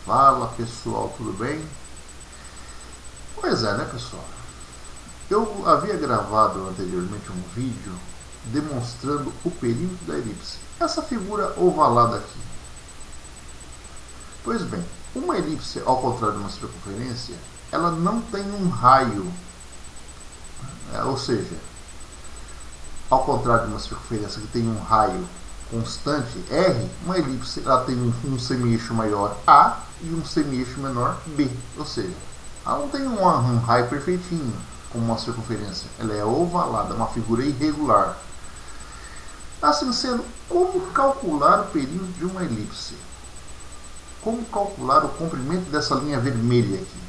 Fala pessoal, tudo bem? Pois é, né pessoal? Eu havia gravado anteriormente um vídeo demonstrando o perímetro da elipse, essa figura ovalada aqui. Pois bem, uma elipse, ao contrário de uma circunferência, ela não tem um raio, ou seja, ao contrário de uma circunferência que tem um raio constante R, uma elipse ela tem um semi-eixo maior A e um semi-eixo menor B, ou seja, ela não tem um raio perfeitinho como uma circunferência, ela é ovalada, uma figura irregular. Assim sendo, como calcular o perímetro de uma elipse? Como calcular o comprimento dessa linha vermelha aqui?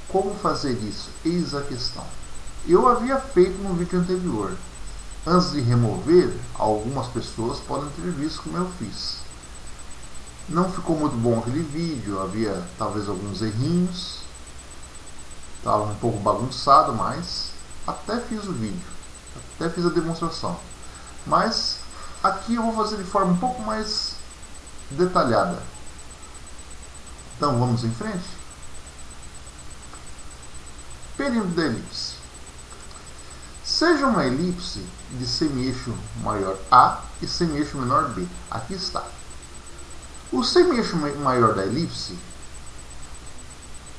Como fazer isso? Eis a questão. Eu havia feito no vídeo anterior. Antes de remover, algumas pessoas podem ter visto como eu fiz. Não ficou muito bom aquele vídeo, havia talvez alguns errinhos. Estava um pouco bagunçado, mas até fiz o vídeo. Até fiz a demonstração. Mas aqui eu vou fazer de forma um pouco mais detalhada. Então vamos em frente? Perímetro da elipse. Seja uma elipse de semi-eixo maior A e semi-eixo menor B. Aqui está. O semi-eixo maior da elipse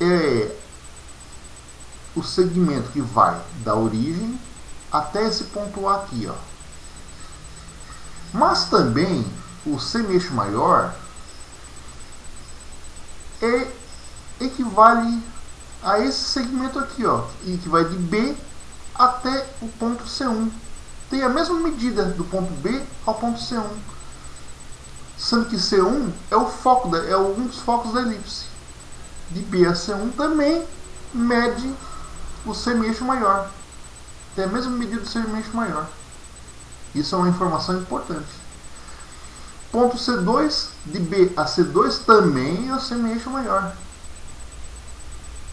é o segmento que vai da origem até esse ponto A aqui, ó. Mas também o semi-eixo maior equivale a esse segmento aqui, ó, e que vai de B até o ponto C1. Tem a mesma medida do ponto B ao ponto C1. Sendo que C1 é o foco é um dos focos da elipse. De B a C1 também mede o semi-eixo maior. Tem a mesma medida do semi-eixo maior. Isso é uma informação importante. Ponto C2, de B a C2 também é o semi-eixo maior.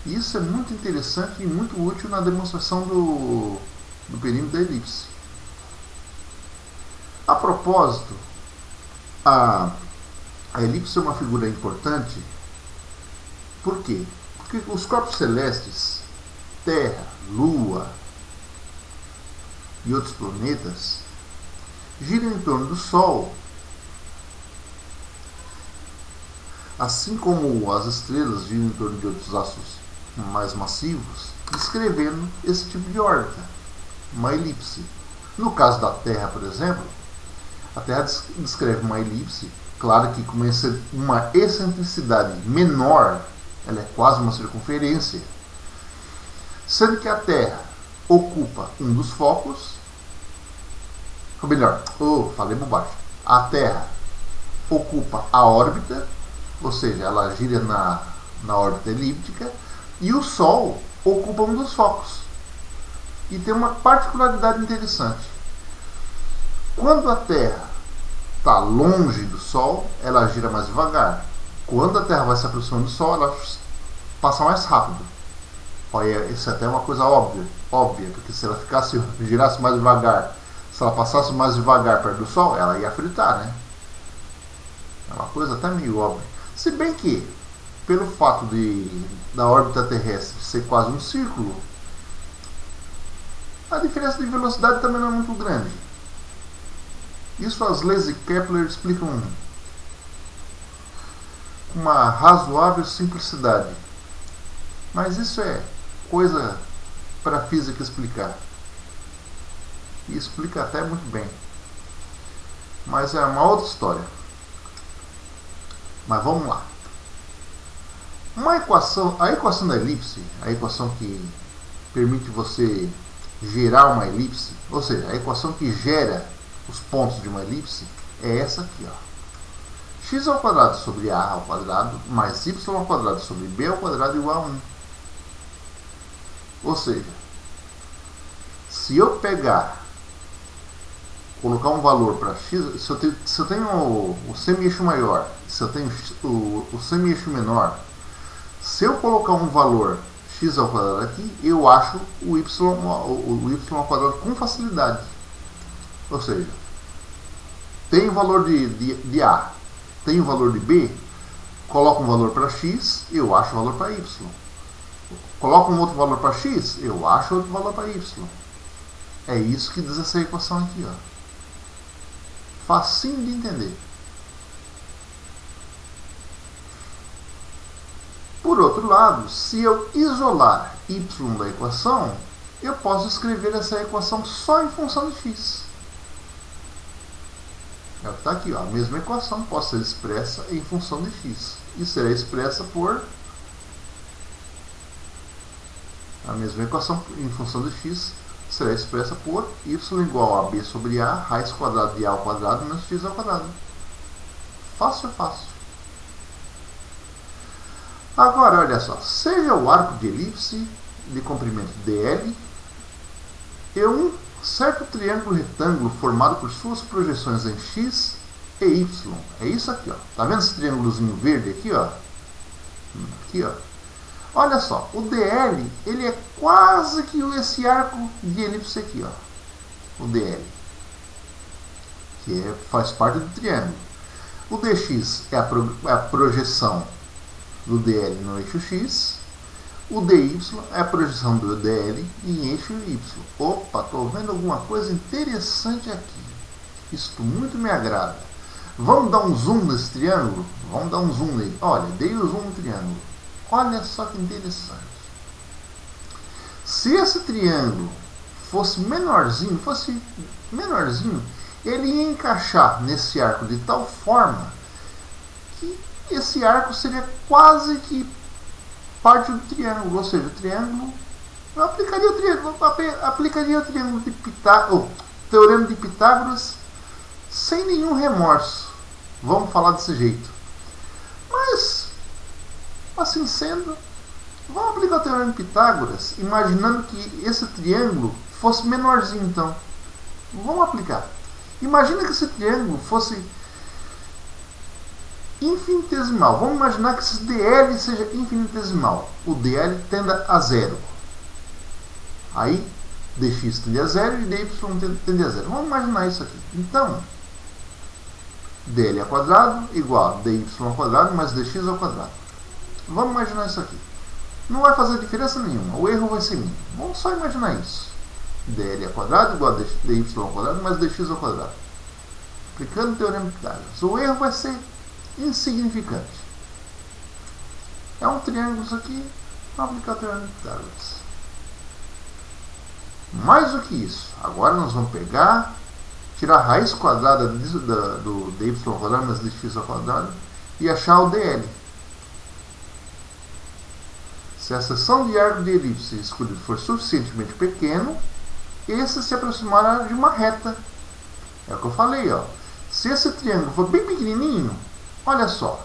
Isso é muito interessante e muito útil na demonstração do perímetro da elipse. A propósito, a elipse é uma figura importante. Por quê? Porque os corpos celestes, Terra, Lua e outros planetas, giram em torno do Sol, assim como as estrelas giram em torno de outros astros mais massivos, descrevendo esse tipo de órbita, uma elipse. No caso da Terra, por exemplo, a Terra descreve uma elipse, claro que com uma excentricidade menor, ela é quase uma circunferência, sendo que a Terra ocupa um dos focos, ou melhor, falei bobagem, a Terra ocupa a órbita, ou seja, ela gira na órbita elíptica, e o Sol ocupa um dos focos. E tem uma particularidade interessante. Quando a Terra está longe do Sol, ela gira mais devagar. Quando a Terra vai se aproximando do Sol, ela passa mais rápido. Olha, isso é até uma coisa óbvia, porque se ela girasse mais devagar, se ela passasse mais devagar perto do Sol, ela ia fritar, né? É uma coisa até meio óbvia. Se bem que, pelo fato da órbita terrestre ser quase um círculo, a diferença de velocidade também não é muito grande. Isso as leis de Kepler explicam com uma razoável simplicidade. Mas isso é coisa para a física explicar. E explica até muito bem. Mas é uma outra história. Mas vamos lá. A equação da elipse, a equação que permite você gerar uma elipse, ou seja, a equação que gera os pontos de uma elipse, é essa aqui, ó. X ao quadrado sobre A ao quadrado mais Y ao quadrado sobre B ao quadrado igual a 1. Ou seja, se eu colocar um valor para x, se eu tenho o semi-eixo maior, se eu tenho o semi-eixo menor, se eu colocar um valor x ao quadrado aqui, eu acho o y ao quadrado com facilidade. Ou seja, tem o valor de A, tem o valor de b, coloco um valor para x, eu acho o valor para y. Coloco um outro valor para x, eu acho outro valor para y. É isso que diz essa equação aqui, ó. Facinho de entender. Por outro lado, se eu isolar y da equação, eu posso escrever essa equação só em função de x. É o que está aqui, ó. A mesma equação pode ser expressa em função de x. E será expressa por... A mesma equação em função de x será expressa por y igual a b sobre a, raiz quadrada de a ao quadrado menos x ao quadrado. Fácil, fácil. Agora, olha só. Seja o arco de elipse de comprimento dl e um certo triângulo retângulo formado por suas projeções em x e y. É isso aqui, ó. Tá vendo esse triângulozinho verde aqui, ó? Aqui, ó. Olha só, o DL, ele é quase que esse arco de elipse aqui, ó. O DL. Que faz parte do triângulo. O DX é a projeção do DL no eixo X. O DY é a projeção do DL em eixo Y. Opa, estou vendo alguma coisa interessante aqui. Isto muito me agrada. Vamos dar um zoom nesse triângulo? Vamos dar um zoom nele. Olha, dei o zoom no triângulo. Olha só que interessante. Se esse triângulo fosse menorzinho, ele ia encaixar nesse arco de tal forma que esse arco seria quase que parte do triângulo, ou seja, o triângulo, eu aplicaria o triângulo de Pitágoras, teorema de Pitágoras, sem nenhum remorso. Vamos falar desse jeito. Mas, assim sendo, vamos aplicar o teorema de Pitágoras, imaginando que esse triângulo fosse menorzinho, então. Vamos aplicar. Imagina que esse triângulo fosse infinitesimal. Vamos imaginar que esse DL seja infinitesimal. O DL tenda a zero. Aí, dx tende a zero e dy tende a zero. Vamos imaginar isso aqui. Então, dl ao quadrado igual a dy ao quadrado mais dx ao quadrado. Vamos imaginar isso aqui. Não vai fazer diferença nenhuma. O erro vai ser mínimo. Vamos só imaginar isso. dl ao quadrado igual a dy ao quadrado mais dx ao quadrado. Aplicando o teorema de Pitágoras. O erro vai ser insignificante. É um triângulo isso aqui. Vamos aplicar o teorema de Pitágoras. Mais do que isso. Agora nós vamos pegar, tirar a raiz quadrada do dy ao quadrado mais dx ao quadrado e achar o dl. Se a seção de arco de elipse escolhido for suficientemente pequeno, esse se aproximará de uma reta. É o que eu falei, ó. Se esse triângulo for bem pequenininho, olha só.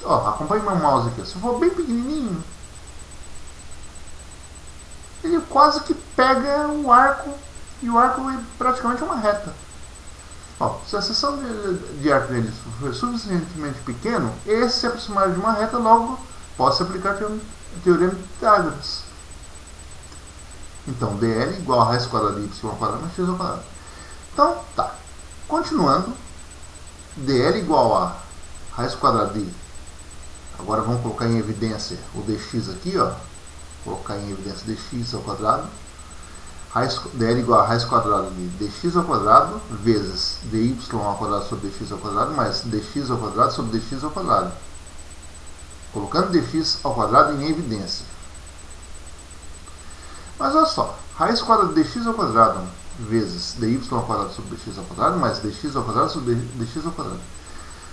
Ó, acompanhe meu mouse aqui. Se for bem pequenininho, ele quase que pega o arco, e o arco é praticamente uma reta. Ó, se a seção de arco dele for suficientemente pequeno, esse se aproximar de uma reta, logo pode-se aplicar o teorema de Pitágoras. Então, dl igual a raiz quadrada de y ao quadrado mais x ao quadrado. Então, tá. Continuando, dl igual a raiz quadrada de... Agora vamos colocar em evidência o dx aqui, ó. Colocar em evidência dx ao quadrado. Dl igual a raiz quadrada de dx ao quadrado vezes dy ao quadrado sobre dx ao quadrado mais dx ao quadrado sobre dx ao quadrado. Colocando dx ao quadrado em evidência. Mas olha só, raiz quadrada de dx ao quadrado vezes dy ao quadrado sobre dx ao quadrado mais dx ao quadrado sobre dx ao quadrado.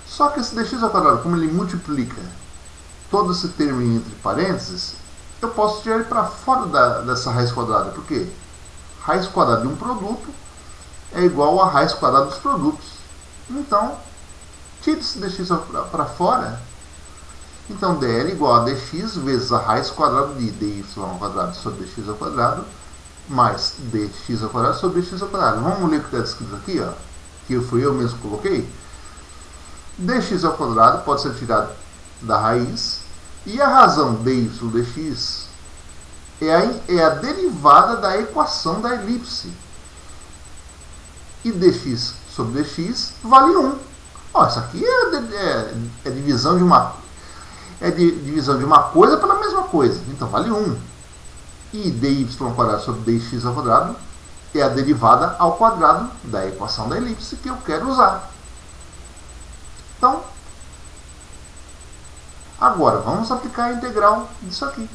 Só que esse dx ao quadrado, como ele multiplica todo esse termo entre parênteses, eu posso tirar ele para fora dessa raiz quadrada. Por quê? Raiz quadrada de um produto é igual a raiz quadrada dos produtos. Então, tira esse dx para fora. Então, dl igual a dx vezes a raiz quadrada de dy ao quadrado sobre dx ao quadrado mais dx ao quadrado sobre dx ao quadrado. Vamos ler o que está escrito aqui, ó, que fui eu mesmo que coloquei. Dx ao quadrado pode ser tirado da raiz e a razão dy dx é a derivada da equação da elipse. E dx sobre dx vale 1. Ó, isso aqui é divisão de uma divisão de uma coisa pela mesma coisa. Então vale 1. E dy ao quadrado sobre dx ao quadrado é a derivada ao quadrado da equação da elipse que eu quero usar. Então, agora vamos aplicar a integral disso aqui.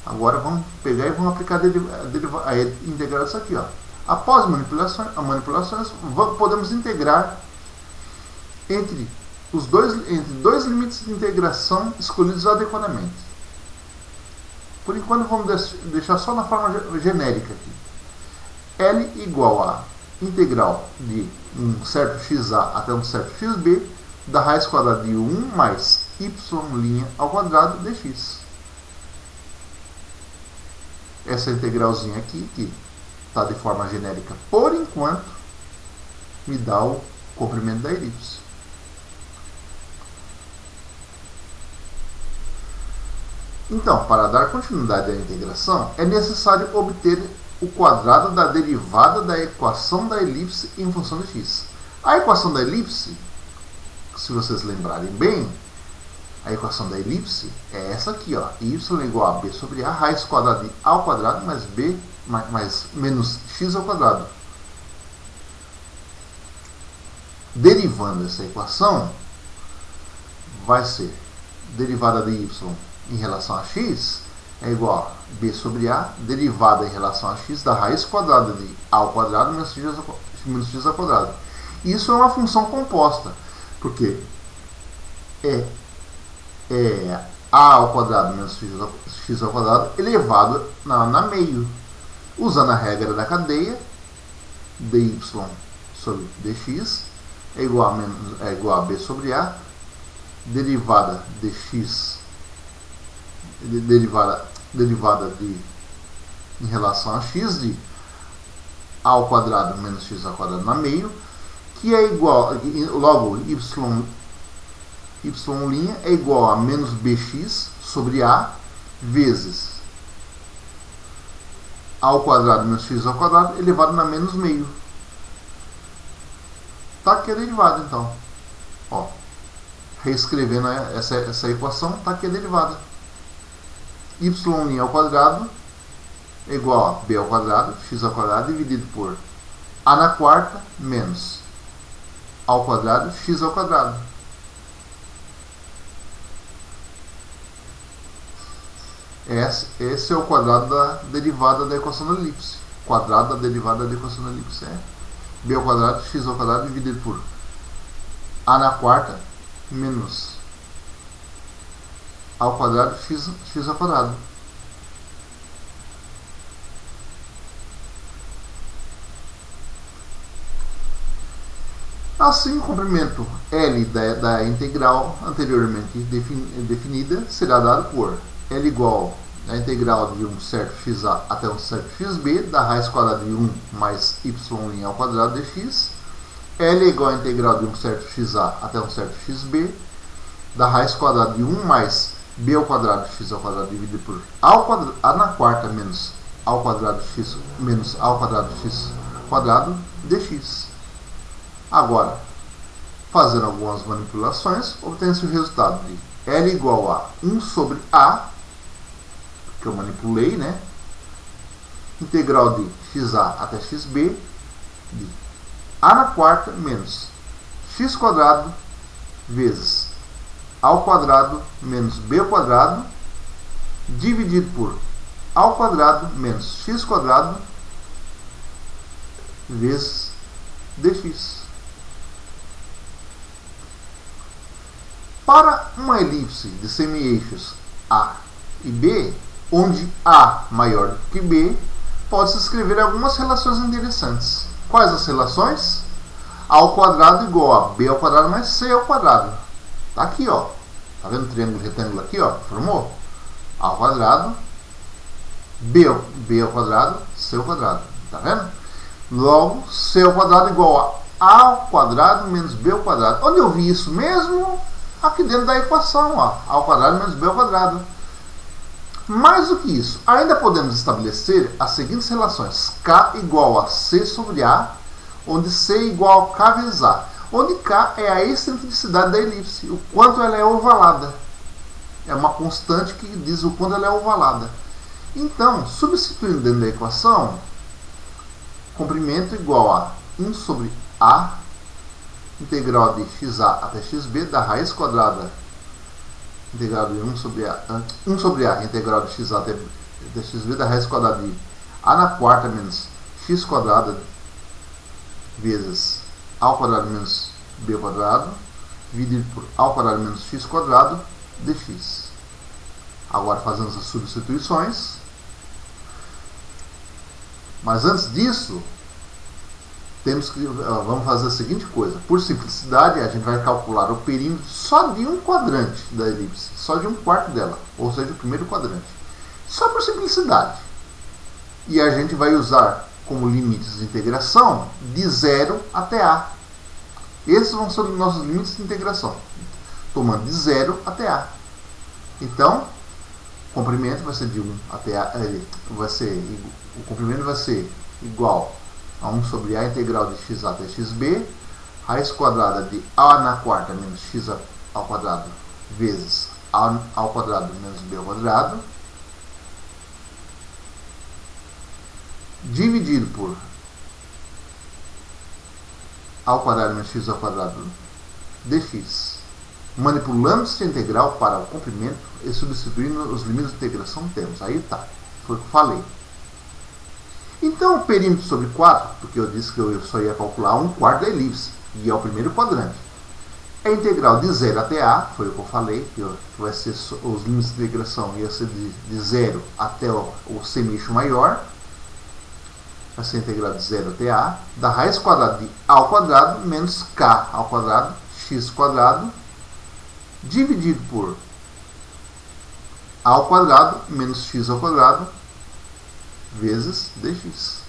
Agora vamos pegar e vamos aplicar a integral disso aqui. Ó. Após manipulações, podemos integrar entre dois limites de integração escolhidos adequadamente. Por enquanto vamos deixar só na forma genérica aqui. L igual a integral de um certo xa até um certo xb da raiz quadrada de 1 mais y' ao quadrado dx. Essa integralzinha aqui, que está de forma genérica por enquanto, me dá o comprimento da elipse. Então, para dar continuidade à integração, é necessário obter o quadrado da derivada da equação da elipse em função de x. A equação da elipse, se vocês lembrarem bem, a equação da elipse é essa aqui, ó, y igual a b sobre a raiz quadrada de a ao quadrado mais b mais menos x ao quadrado. Derivando essa equação, vai ser derivada de y em relação a x é igual a b sobre a derivada em relação a x da raiz quadrada de a ao quadrado menos x ao quadrado. Isso é uma função composta, porque é a ao quadrado menos x ao quadrado elevado na meio. Usando a regra da cadeia, dy sobre dx é igual a b sobre a derivada de x derivada de em relação a x de a ao quadrado menos x ao quadrado na meio, que é igual, logo y' é igual a menos bx sobre a vezes a ao quadrado menos x ao quadrado elevado na menos meio. Tá aqui a derivada, então. Ó, reescrevendo essa equação, tá aqui a derivada. Y' ao quadrado é igual a b ao quadrado, x ao quadrado, dividido por a na quarta menos a ao quadrado, x ao quadrado. Esse é o quadrado da derivada da equação da elipse. O quadrado da derivada da equação da elipse é b ao quadrado, x ao quadrado, dividido por a na quarta menos a ao quadrado, x ao quadrado. Assim, o comprimento L da integral anteriormente definida será dado por L igual a integral de um certo xa até um certo xb da raiz quadrada de 1 mais y' ao quadrado dx. L é igual a integral de um certo xa até um certo xb da raiz quadrada de 1 mais b ao quadrado x ao quadrado dividido por a na quarta menos a ao quadrado x menos a ao quadrado x quadrado dx. Agora, fazendo algumas manipulações, obtém-se o resultado de L igual a 1 sobre a, que eu manipulei, né? Integral de xa até xb de a na quarta menos x quadrado vezes a ao quadrado menos b ao quadrado dividido por a ao quadrado menos x quadrado vezes dx. Para uma elipse de semi-eixos A e B, onde A maior do que B, pode-se escrever algumas relações interessantes. Quais as relações? A ao quadrado igual a B ao quadrado mais C ao quadrado. Tá aqui, ó. Tá vendo o triângulo retângulo aqui, ó? Formou? A ao quadrado, B ao quadrado, C ao quadrado. Tá vendo? Logo, C ao quadrado igual a ao quadrado menos B ao quadrado. Onde eu vi isso mesmo? Aqui dentro da equação, ó, a ao quadrado menos b ao quadrado. Mais do que isso, ainda podemos estabelecer as seguintes relações: K igual a C sobre A, onde C igual a K vezes A. onde K é a excentricidade da elipse, o quanto ela é ovalada. É uma constante que diz o quanto ela é ovalada. Então, substituindo dentro da equação, comprimento igual a 1 sobre A, integral de xa até xb, da raiz quadrada, integral de 1 sobre A, integral de xa até xb, da raiz quadrada de A na quarta menos x quadrada vezes A ao quadrado menos B ao quadrado, dividido por A ao quadrado menos x quadrado, dx. Agora fazemos as substituições. Mas antes disso, vamos fazer a seguinte coisa. Por simplicidade, a gente vai calcular o perímetro só de um quadrante da elipse, só de um quarto dela, ou seja, o primeiro quadrante. Só por simplicidade. E a gente vai usar como limites de integração de 0 até A. Esses vão ser os nossos limites de integração, tomando de 0 até A. Então, o comprimento vai ser de 1 até A, o comprimento vai ser igual a 1 sobre A integral de x até xb, raiz quadrada de A na quarta menos x ao quadrado vezes A ao quadrado menos B ao quadrado, dividido por A ao quadrado menos x ao quadrado dx. Manipulando essa integral para o comprimento e substituindo os limites de integração temos. Aí tá, foi o que eu falei. Então o perímetro sobre 4, porque eu disse que eu só ia calcular um quarto da elipse, e é o primeiro quadrante. A integral de 0 até A, foi o que eu falei, que vai ser os limites de integração ia ser de 0 até o semeixo maior. Vai ser a integral de 0 até A, da raiz quadrada de A ao quadrado menos K ao quadrado, x quadrado, dividido por A ao quadrado menos x ao quadrado vezes dx.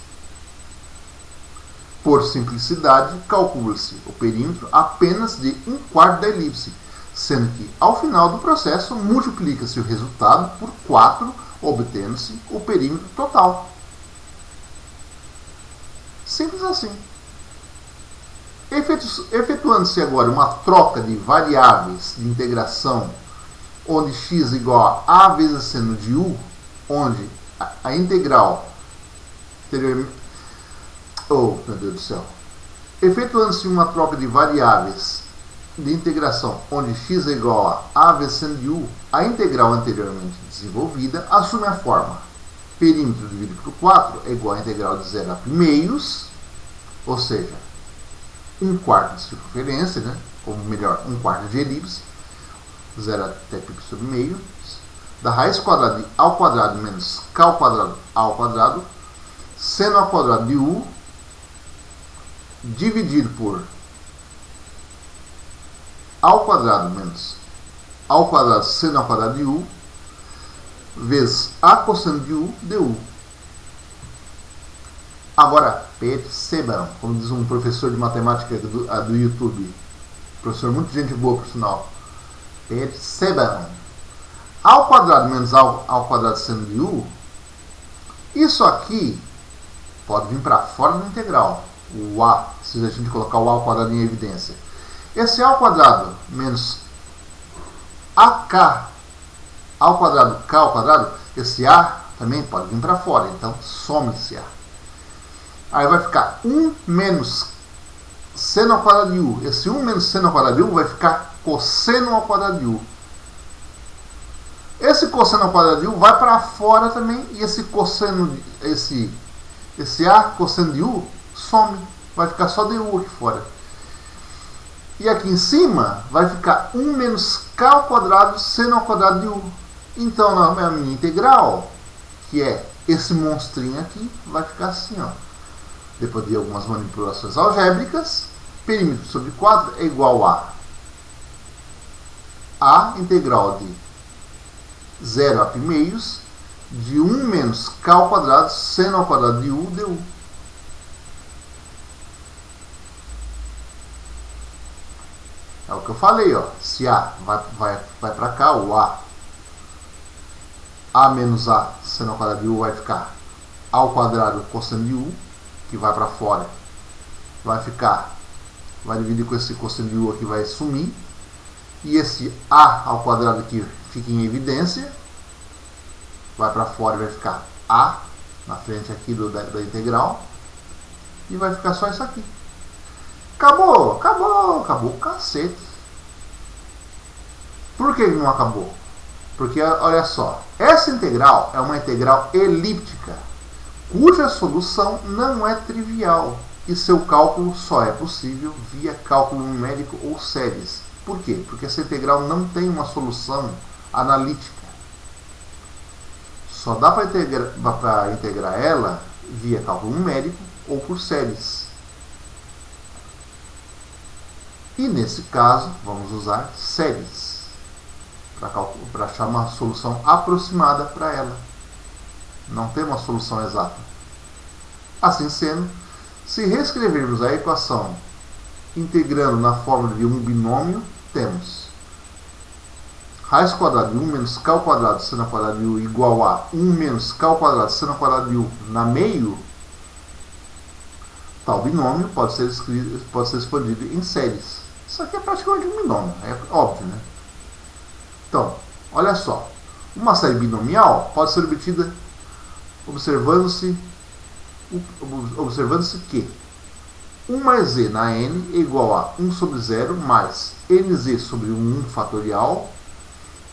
Por simplicidade, calcula-se o perímetro apenas de um quarto da elipse, sendo que ao final do processo multiplica-se o resultado por 4, obtendo-se o perímetro total. Simples assim. Efetuando-se agora uma troca de variáveis de integração, onde x igual a A vezes seno de u, onde a integral meu Deus do céu. Efetuando-se uma troca de variáveis de integração, onde x é igual a vezes seno de u, a integral anteriormente desenvolvida assume a forma perímetro dividido por 4 é igual a integral de 0 a primeiros, ou seja, um quarto de circunferência, né? Ou melhor, um quarto de elipse, 0 até π sobre meio, da raiz quadrada de A ao quadrado menos K ao quadrado A ao quadrado, seno ao quadrado de U, dividido por A ao quadrado menos A ao quadrado seno ao quadrado de U, vezes A cosseno de U, du. Agora, percebam, como diz um professor de matemática do YouTube, professor muito gente boa, por sinal, percebam, A ao quadrado menos A ao quadrado seno de U, isso aqui pode vir para fora da integral, o A, se a gente colocar o A ao quadrado em evidência. Esse A ao quadrado menos AK ao quadrado K ao quadrado, esse A também pode vir para fora, então some esse A. Aí vai ficar 1 menos seno ao quadrado de U. Esse 1 menos seno ao quadrado de U vai ficar cosseno ao quadrado de U. Esse cosseno ao quadrado de U vai para fora também, e esse cosseno, esse A cosseno de U some, vai ficar só du aqui fora. E aqui em cima vai ficar 1 menos K ao quadrado seno ao quadrado de U. Então na minha integral, que é esse monstrinho aqui, vai ficar assim, ó. Depois de algumas manipulações algébricas, perímetro sobre 4 é igual a integral de 0 a primeiros de 1 menos K ao quadrado seno ao quadrado de U du. É o que eu falei, ó. Se A vai para cá, o A menos A seno ao quadrado de U vai ficar A ao quadrado cosseno de U, que vai para fora, vai ficar vai dividir com esse cosseno de u aqui, vai sumir. E esse a ao quadrado aqui fica em evidência. Vai para fora e vai ficar a na frente aqui da integral. E vai ficar só isso aqui. Acabou, acabou, acabou o cacete. Por que não acabou? Porque, olha só, essa integral é uma integral elíptica, cuja solução não é trivial, e seu cálculo só é possível via cálculo numérico ou séries. Por quê? Porque essa integral não tem uma solução analítica. Só dá para integrar ela via cálculo numérico ou por séries. E nesse caso, vamos usar séries para achar uma solução aproximada para ela. Não tem uma solução exata. Assim sendo, se reescrevermos a equação integrando na fórmula de um binômio, temos raiz quadrada de 1 menos k ao quadrado seno ao quadrado de u igual a 1 menos k ao quadrado seno ao quadrado de u na meio. Tal binômio pode ser expandido em séries. Isso aqui é praticamente um binômio, é óbvio, né? Então, olha só, uma série binomial pode ser obtida observando-se que 1 mais z na n é igual a 1 sobre 0 mais nz sobre 1 fatorial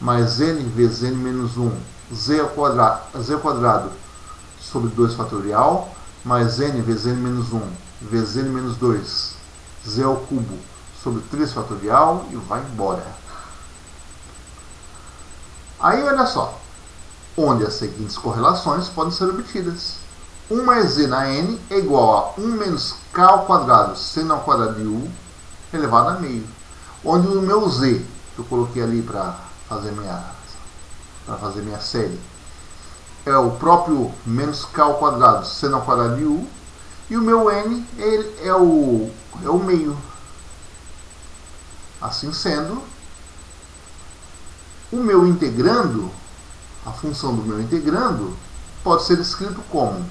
mais n vezes n menos 1 z ao quadrado sobre 2 fatorial mais n vezes n menos 1 vezes n menos 2 z ao cubo sobre 3 fatorial e vai embora. Aí olha só, onde as seguintes correlações podem ser obtidas. 1 mais z na n é igual a 1 menos k ao quadrado seno ao quadrado de u elevado a meio. Onde o meu z, que eu coloquei ali para fazer minha série, é o próprio menos k ao quadrado seno ao quadrado de u, e o meu n é o meio. Assim sendo, o meu integrando, a função do meu integrando, pode ser escrito como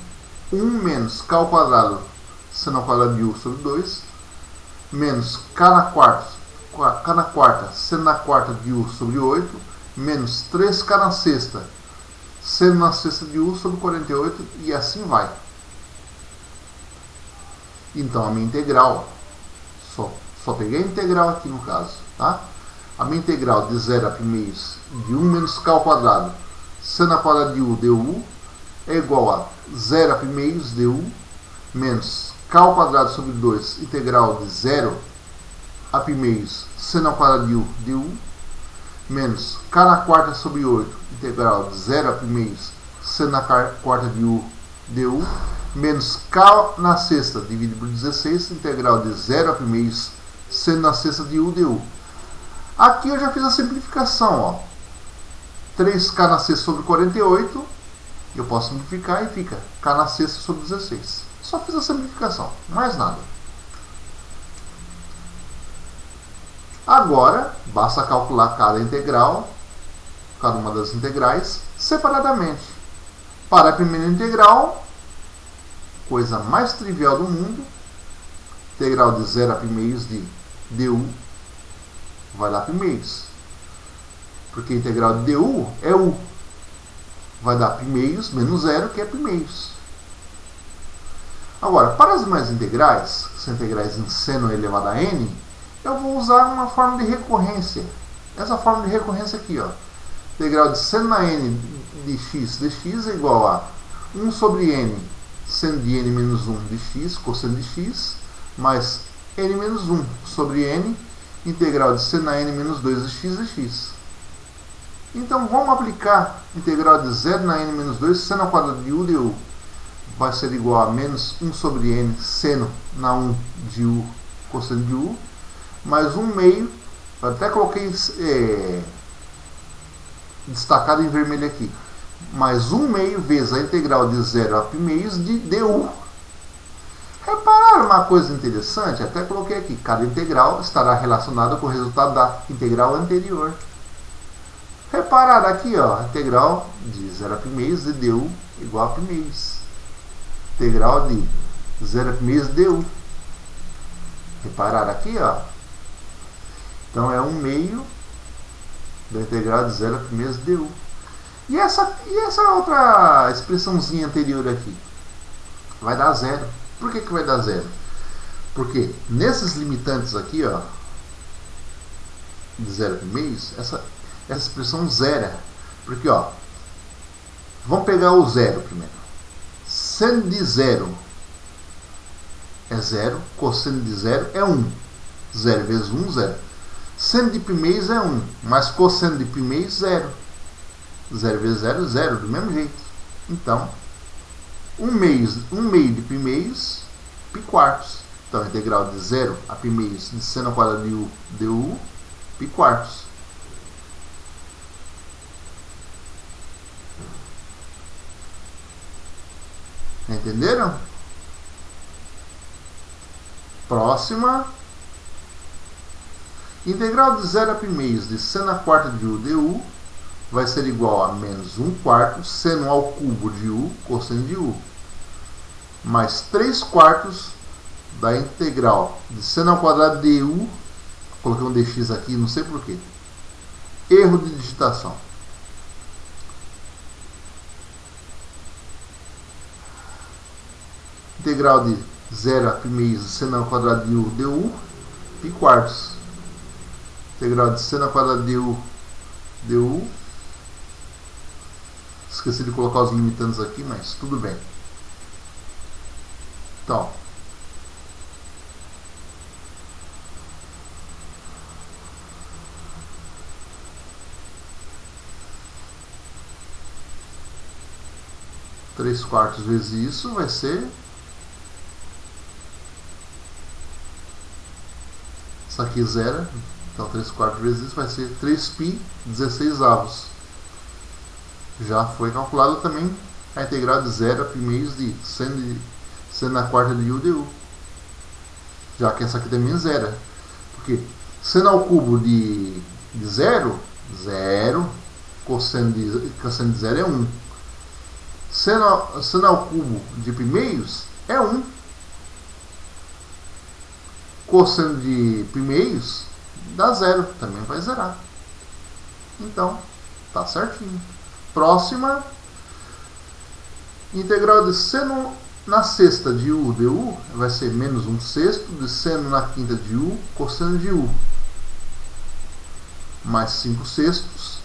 1 menos k ao quadrado seno ao quadrado de u sobre 2 menos k na quarta seno na quarta de u sobre 8 menos 3k na sexta seno na sexta de u sobre 48 e assim vai. Então a minha integral, só peguei a integral aqui no caso, tá? A minha integral de 0 a primeiros de 1 menos k ao quadrado seno ao quadrado de u du é igual a 0 a primeiros du menos k ao quadrado sobre 2 integral de 0 a primeiros seno ao quadrado de u du menos k na quarta sobre 8 integral de 0 a primeiros seno na quarta de u du menos k na sexta dividido por 16 integral de 0 a primeiros seno na sexta de u du. Aqui eu já fiz a simplificação, ó. 3k na sexta sobre 48, eu posso simplificar e fica k na sexta sobre 16. Só fiz a simplificação, mais nada. Agora, basta calcular cada integral, cada uma das integrais, separadamente. Para a primeira integral, coisa mais trivial do mundo, integral de 0 a primeiros de du, vai lá primeiros. Porque a integral de du é u. Vai dar primeiros menos 0, que é primeiros. Agora, para as demais integrais, que são integrais em seno elevado a n, eu vou usar uma forma de recorrência. Essa forma de recorrência aqui, ó. Integral de seno na n de x dx é igual a 1 sobre n seno de n menos 1 de x, cosseno de x, mais n menos 1 sobre n, integral de seno na n menos 2 de x dx. Então, vamos aplicar integral de 0 na n menos 2 seno ao quadrado de u du. Vai ser igual a menos 1 sobre n seno na 1 de u cosseno de u, mais 1 meio, eu até coloquei destacado em vermelho aqui, mais 1 meio vezes a integral de 0 a primeiros de du. Repararam uma coisa interessante? Até coloquei aqui, cada integral estará relacionada com o resultado da integral anterior. Repararam aqui, ó, a integral de 0 a primeiros de du igual a primeiros. Integral de 0 a primeiros de du. Reparar aqui, ó. Então é 1 meio da integral de 0 a primeiros du. E essa outra expressãozinha anterior aqui? Vai dar zero. Por que vai dar zero? Porque nesses limitantes aqui, ó, de 0 a primeiros, essa expressão zera. Porque, ó, vamos pegar o zero primeiro. Seno de zero é zero, cosseno de zero é 1. 0 vezes 1, 0. Seno de primeiros é 1, mas cosseno de primeiros, 0. 0 vezes 0, 0, do mesmo jeito. Então, 1 meio de primeiros, π quartos. Então, a integral de 0 a primeiros de seno ao quadrado de u du, π quartos. Entenderam? Próxima. Integral de 0 a primeiros de seno à quarta de u du vai ser igual a menos 1 quarto seno ao cubo de u cosseno de u, mais 3 quartos da integral de seno ao quadrado de u, coloquei um dx aqui, não sei porquê, erro de digitação. Integral de 0 a primeiros de seno ao quadrado de u du, π quartos. Integral de seno ao quadrado de u du. Esqueci de colocar os limitantes aqui, mas tudo bem. Então, três quartos vezes isso vai ser isso aqui zero. Então 3 quartos vezes isso vai ser 3π 16 avos. Já foi calculado também a integral de 0 a primeiros de seno à quarta de u du. Já que essa aqui também é zero. Porque seno ao cubo de 0, 0. Cosseno de 0 é 1. Seno ao cubo de primeiros é 1. Cosseno de primeiros dá 0. Também vai zerar. Então, tá certinho. Próxima. Integral de seno na sexta de u du vai ser menos 1 sexto de seno na quinta de u cosseno de u, mais 5 sextos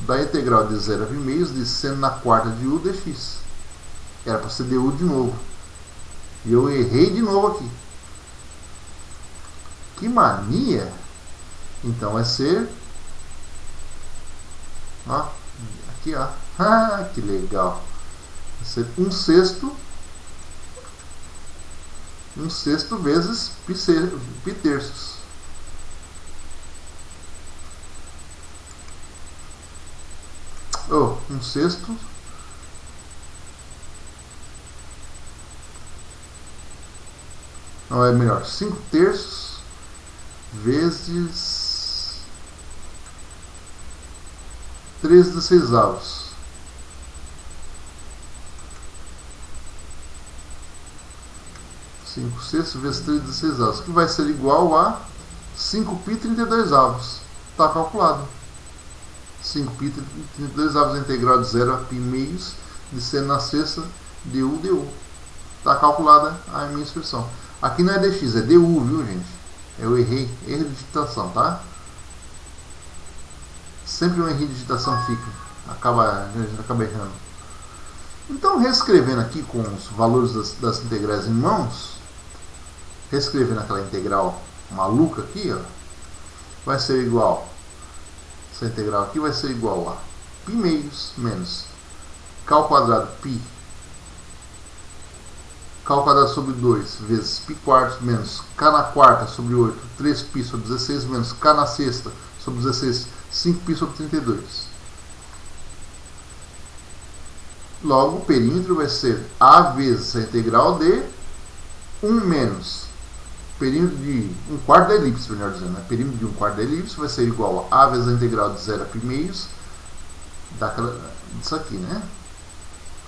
da integral de 0 a primeiros de seno na quarta de u dx. Era para ser du de novo. E eu errei de novo aqui. Que mania! Então vai ser... Ó, aqui, ó. Ah, que legal! Vai ser 1 sexto. 1 sexto vezes π terços. Oh, 1 sexto. Não, é melhor. 5 terços vezes 3/16 avos. 5 sextos vezes 3/16 avos, que vai ser igual a 5π 32 avos. Está calculado. 5π 32 avos é integral de 0 a π meios de seno na sexta de u du. Está calculada a minha expressão. Aqui não é dx, é du, viu, gente? Eu errei, erro de digitação, tá? Sempre um erro de digitação fica. A gente acaba errando. Então, reescrevendo aqui com os valores das integrais em mãos, reescrevendo aquela integral maluca aqui, ó, vai ser igual, essa integral aqui vai ser igual a π meios menos k ao quadrado π, k ao quadrado sobre 2 vezes π quartos menos k na quarta sobre 8, 3π sobre 16 menos k na sexta sobre 16, 5π sobre 32. Logo, o perímetro vai ser a vezes a integral de 1 menos perímetro de 1 quarto da elipse, melhor dizendo. Né? Perímetro de 1 quarto da elipse vai ser igual a vezes a integral de 0 a π meios disso aqui, né?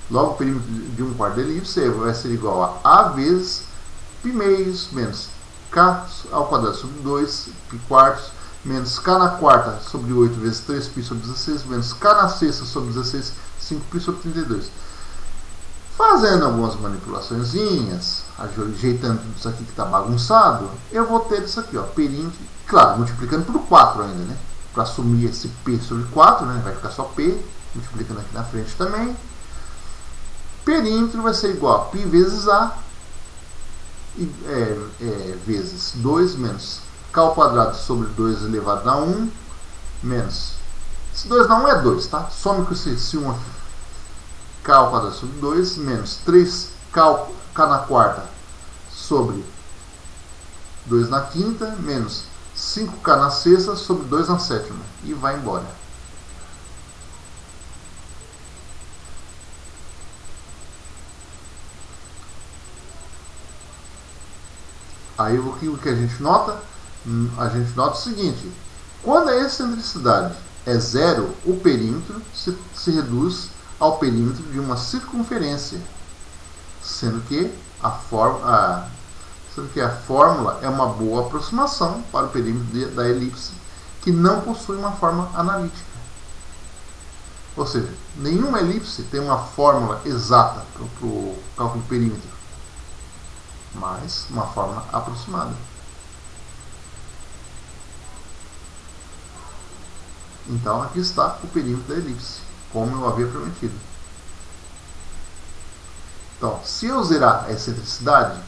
Logo, o perímetro de 1 quarto da elipse vai ser igual a vezes π meios menos k ao quadrado sobre 2 π quartos, menos k na quarta sobre 8 vezes 3π sobre 16, menos k na sexta sobre 16, 5π sobre 32. Fazendo algumas manipulaçõezinhas, ajeitando tudo isso aqui que está bagunçado, eu vou ter isso aqui, ó, perímetro, claro, multiplicando por 4 ainda, né? Para assumir esse P sobre 4, né? Vai ficar só P, multiplicando aqui na frente também. Perímetro vai ser igual a π vezes A, vezes 2 menos k ao quadrado sobre 2 elevado a 1, menos, esse 2 na 1 é 2, tá? Some com esse 1 aqui. K ao quadrado sobre 2, menos 3k na quarta sobre 2 na quinta, menos 5k na sexta sobre 2 na sétima. E vai embora. Aí o que a gente nota? A gente nota o seguinte: quando a excentricidade é zero, o perímetro se reduz ao perímetro de uma circunferência, sendo que a fórmula é uma boa aproximação para o perímetro da elipse, que não possui uma forma analítica. Ou seja, nenhuma elipse tem uma fórmula exata para o cálculo do perímetro, mas uma forma aproximada. Então aqui está o perímetro da elipse, como eu havia prometido. Então, se eu zerar a excentricidade,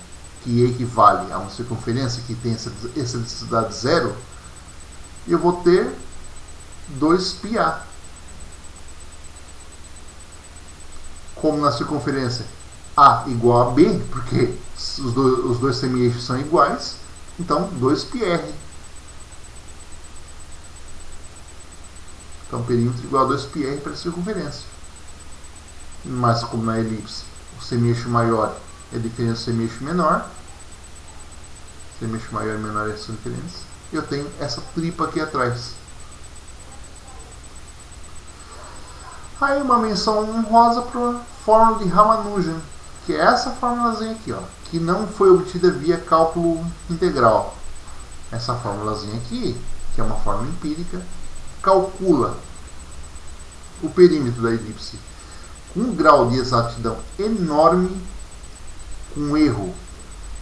que equivale a uma circunferência que tem excentricidade zero, eu vou ter 2πa. Como na circunferência A igual a B, porque os dois semi-eixos são iguais, então 2πr. Então, perímetro igual a 2πr para a circunferência. Mas como na elipse o semi-eixo maior é diferente do semi-eixo menor, semi-eixo maior e menor são diferentes, eu tenho essa tripa aqui atrás. Aí uma menção honrosa para a fórmula de Ramanujan, que é essa formulazinha aqui, ó, que não foi obtida via cálculo integral. Essa formulazinha aqui, que é uma fórmula empírica, calcula o perímetro da elipse com um grau de exatidão enorme, com um erro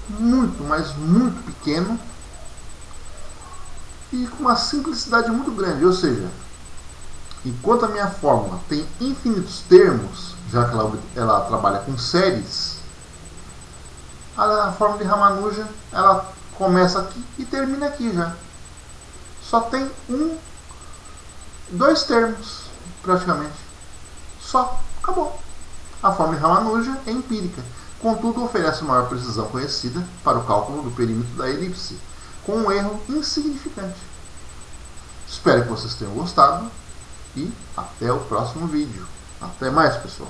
muito, mas muito pequeno e com uma simplicidade muito grande. Ou seja, enquanto a minha fórmula tem infinitos termos, já que ela trabalha com séries, a fórmula de Ramanujan ela começa aqui e termina aqui já. Só tem dois termos, praticamente. Só. Acabou. A fórmula de Ramanujan é empírica. Contudo, oferece maior precisão conhecida para o cálculo do perímetro da elipse, com um erro insignificante. Espero que vocês tenham gostado e até o próximo vídeo. Até mais, pessoal.